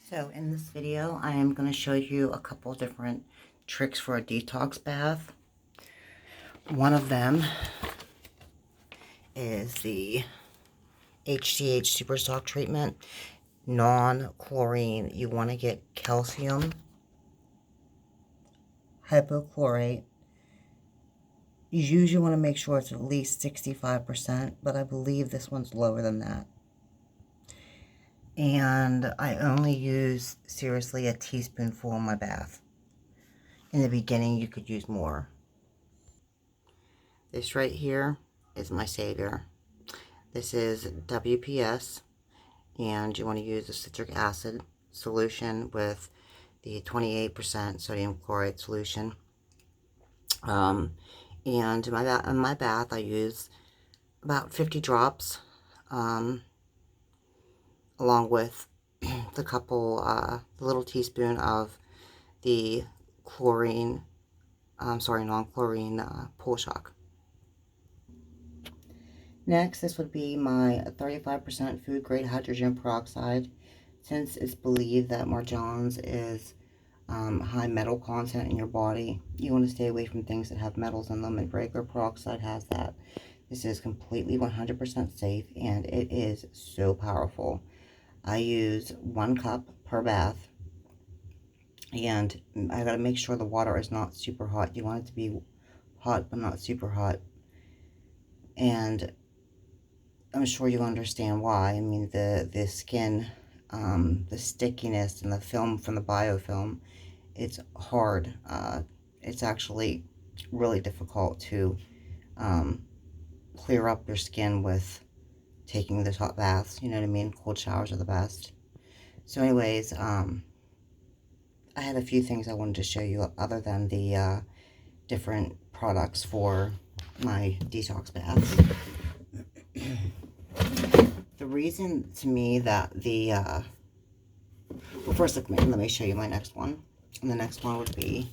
So in this video, I am going to show you a couple different tricks for a detox bath. One of them is the HDH Super Stock treatment, non-chlorine. You want to get calcium hypochlorite. You usually want to make sure it's at least 65%, but I believe this one's lower than that. And I only use, seriously, a teaspoonful in my bath. In the beginning, you could use more. This right here is my savior. This is WPS, and you want to use a citric acid solution with the 28% sodium chloride solution. And in my bath, I use about 50 drops, along with the little teaspoon of the non-chlorine pool shock. Next, this would be my 35% food grade hydrogen peroxide. Since it's believed that Morgellons is high metal content in your body, you want to stay away from things that have metals in them, and regular peroxide has that. This is completely 100% safe, and it is so powerful. I use 1 cup per bath, and I gotta make sure the water is not super hot. You want it to be hot, but not super hot. And I'm sure you understand why. I mean, the skin, the stickiness and the film from the biofilm, it's hard. It's actually really difficult to clear up your skin with taking those hot baths. You know what I mean? Cold showers are the best. So anyways, I had a few things I wanted to show you other than the different products for my detox baths. The reason to me that well, first let me show you my next one. And the next one would be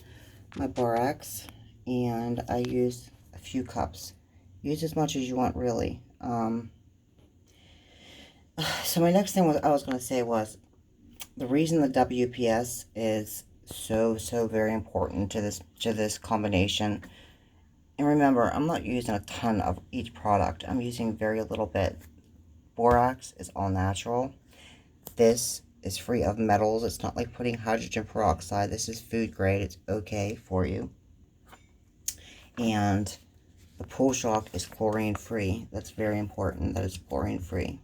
my borax, and I use a few cups. Use as much as you want, really. So my next thing I was going to say was the reason the WPS is so very important to this combination. And remember, I'm not using a ton of each product. I'm using very little bit. Borax is all natural. This is free of metals. It's not like putting hydrogen peroxide. This is food grade. It's okay for you. And the pool shock is chlorine free. That's very important that it's chlorine free.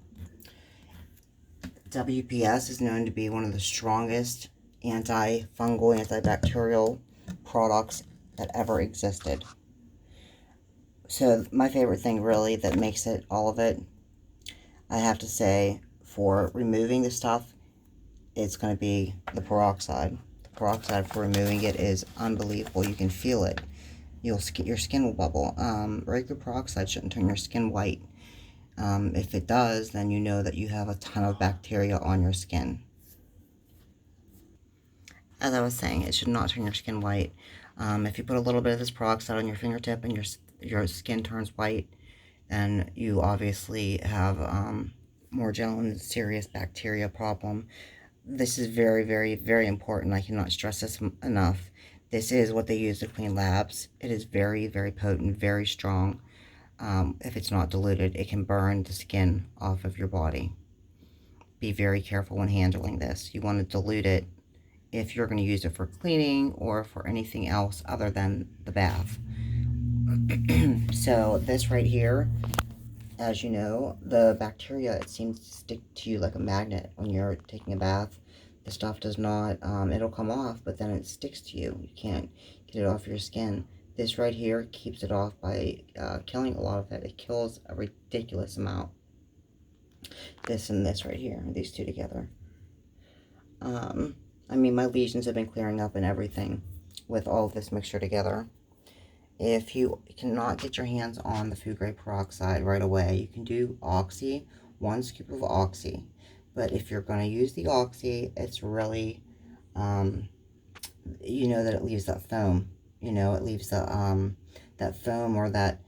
WPS is known to be one of the strongest antifungal, antibacterial products that ever existed. So my favorite thing really that makes it all of it, I have to say, for removing the stuff, it's going to be the peroxide. The peroxide for removing it is unbelievable. You can feel it. Your skin will bubble. Regular peroxide shouldn't turn your skin white. If it does, then you know that you have a ton of bacteria on your skin. As I was saying, it should not turn your skin white. If you put a little bit of this peroxide on your fingertip and your skin turns white, then you obviously have Morgellons serious bacteria problem. This is very important. I cannot stress this enough. This is what they use to clean labs. It is very potent, very strong. If it's not diluted, it can burn the skin off of your body. Be very careful when handling this. You want to dilute it if you're going to use it for cleaning or for anything else other than the bath. So this right here, as you know, the bacteria, it seems to stick to you like a magnet when you're taking a bath. The stuff does not, it'll come off, but then it sticks to you. You can't get it off your skin. This right here keeps it off by killing a lot of it. It kills a ridiculous amount. This and this right here, these two together. I mean, my lesions have been clearing up and everything with all of this mixture together. If you cannot get your hands on the food grade peroxide right away, you can do Oxy, 1 scoop of Oxy. But if you're going to use the Oxy, it's really, you know that it leaves that foam. You know, it leaves the, that foam or that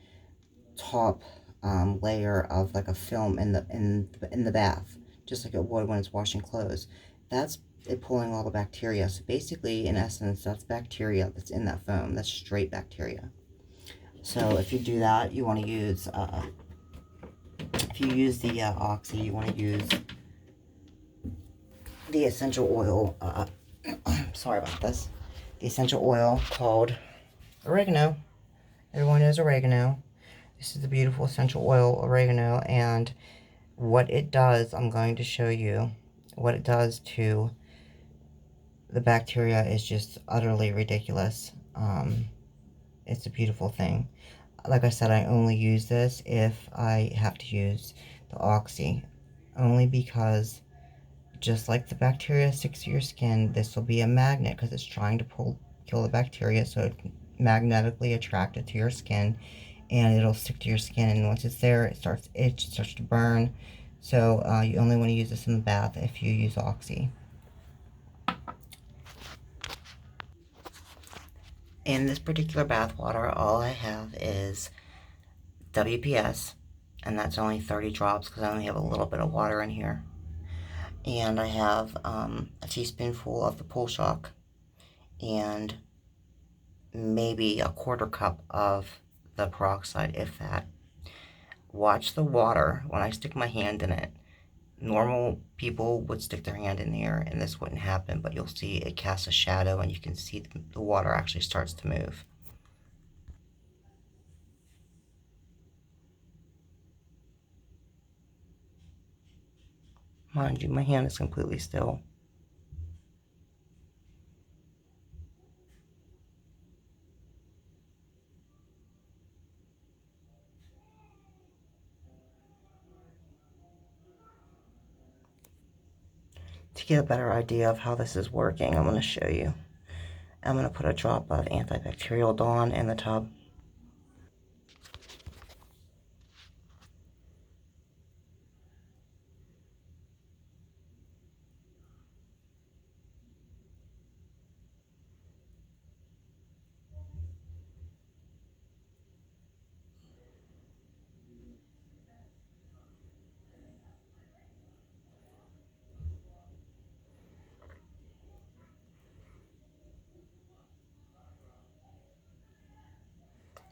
top layer of like a film in the bath, just like it would when it's washing clothes. That's it pulling all the bacteria. So basically, in essence, that's bacteria that's in that foam. That's straight bacteria. So if you do that, you want to use, if you use the Oxy, you want to use the essential oil, sorry about this, the essential oil called oregano. Everyone knows oregano. This is the beautiful essential oil oregano, and what it does, I'm going to show you what it does to the bacteria is just utterly ridiculous. It's a beautiful thing. Like I said, I only use this if I have to use the Oxy, only because just like the bacteria sticks to your skin, this will be a magnet because it's trying to kill the bacteria, so it magnetically attract it to your skin, and it'll stick to your skin, and once it's there, it starts to itch, it starts to burn. So you only want to use this in the bath if you use Oxy. In this particular bath water, all I have is WPS, and that's only 30 drops because I only have a little bit of water in here. And I have a teaspoonful of the Pull Shock and maybe a quarter cup of the peroxide, if that. Watch the water when I stick my hand in it. Normal people would stick their hand in there and this wouldn't happen, but you'll see it casts a shadow and you can see the water actually starts to move. Mind you, my hand is completely still. To get a better idea of how this is working, I'm going to show you. I'm going to put a drop of antibacterial Dawn in the tub.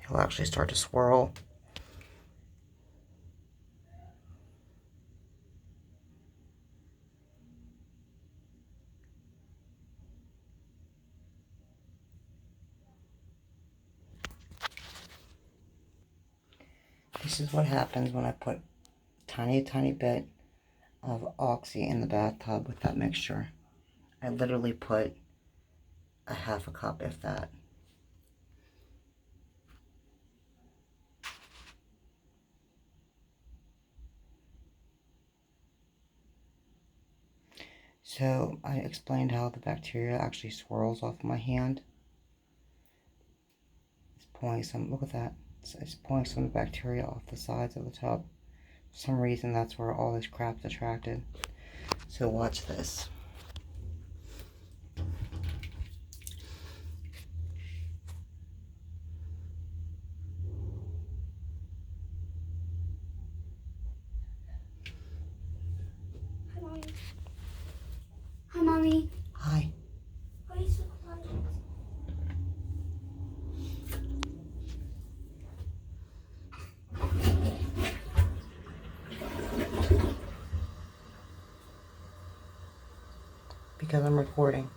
It'll actually start to swirl. This is what happens when I put tiny bit of Oxy in the bathtub with that mixture. I literally put a half a cup, if that. So I explained how the bacteria actually swirls off my hand. It's pulling some, look at that. It's pulling some of the bacteria off the sides of the tub. For some reason, that's where all this crap's attracted. So watch this. Hi, Mommy. Hi, Mommy. Hi. Why are you so quiet? Because I'm recording.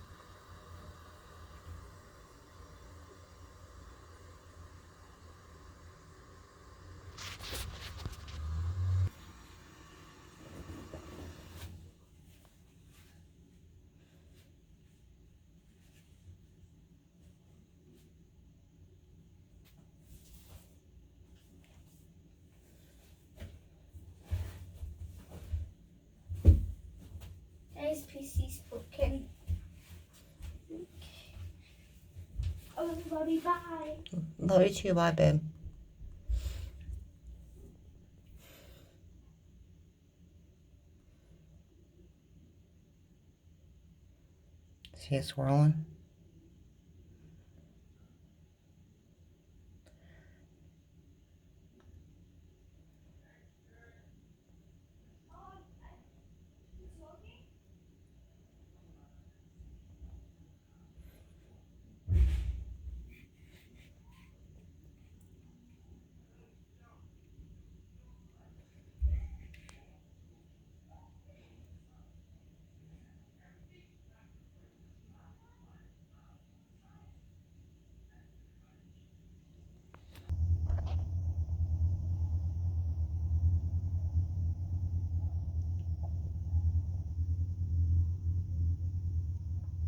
Today's PC spoken. Oh, everybody, bye. Love you too. Bye, babe. See it swirling?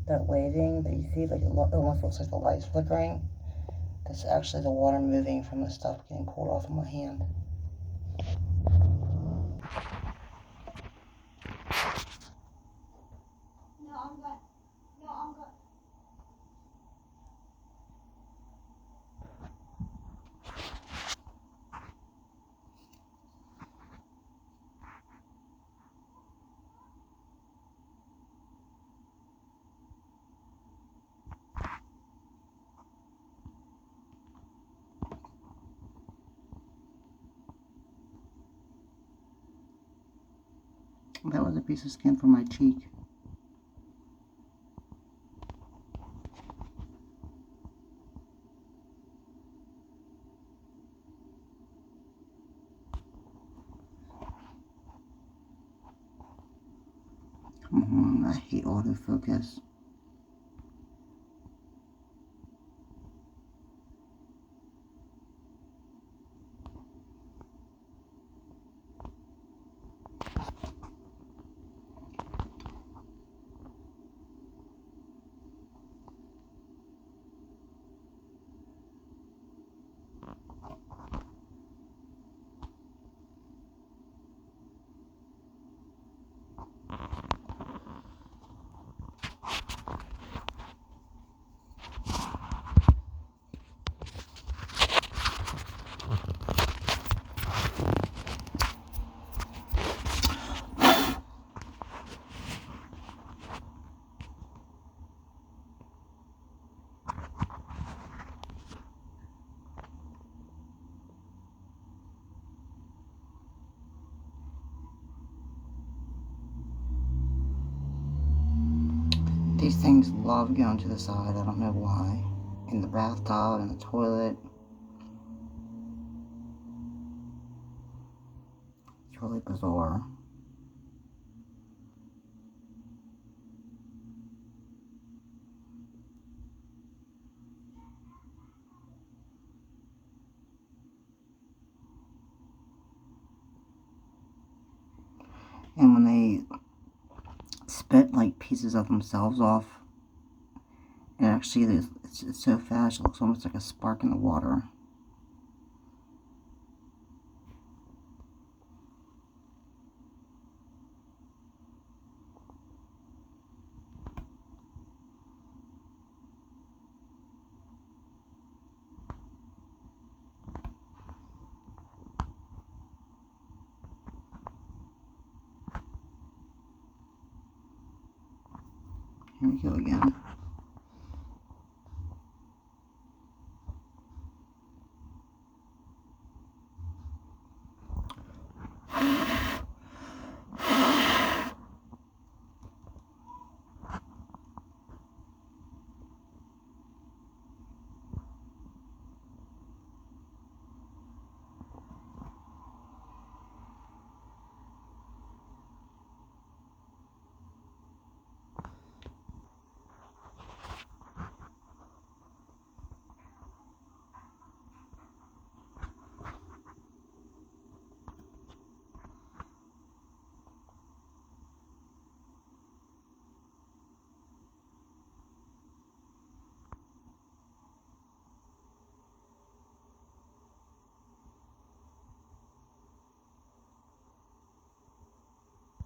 that waving that you see, like it almost looks like the light's flickering. That's actually the water moving from the stuff getting pulled off of my hand. No, I'm good. No, I'm good. That was a piece of skin from my cheek. Come on, I hate autofocus. These things love going to the side. I don't know why. In the bathtub, in the toilet. It's really bizarre. And when they spit like pieces of themselves off, and actually it's so fast, it looks almost like a spark in the water. Here we go again.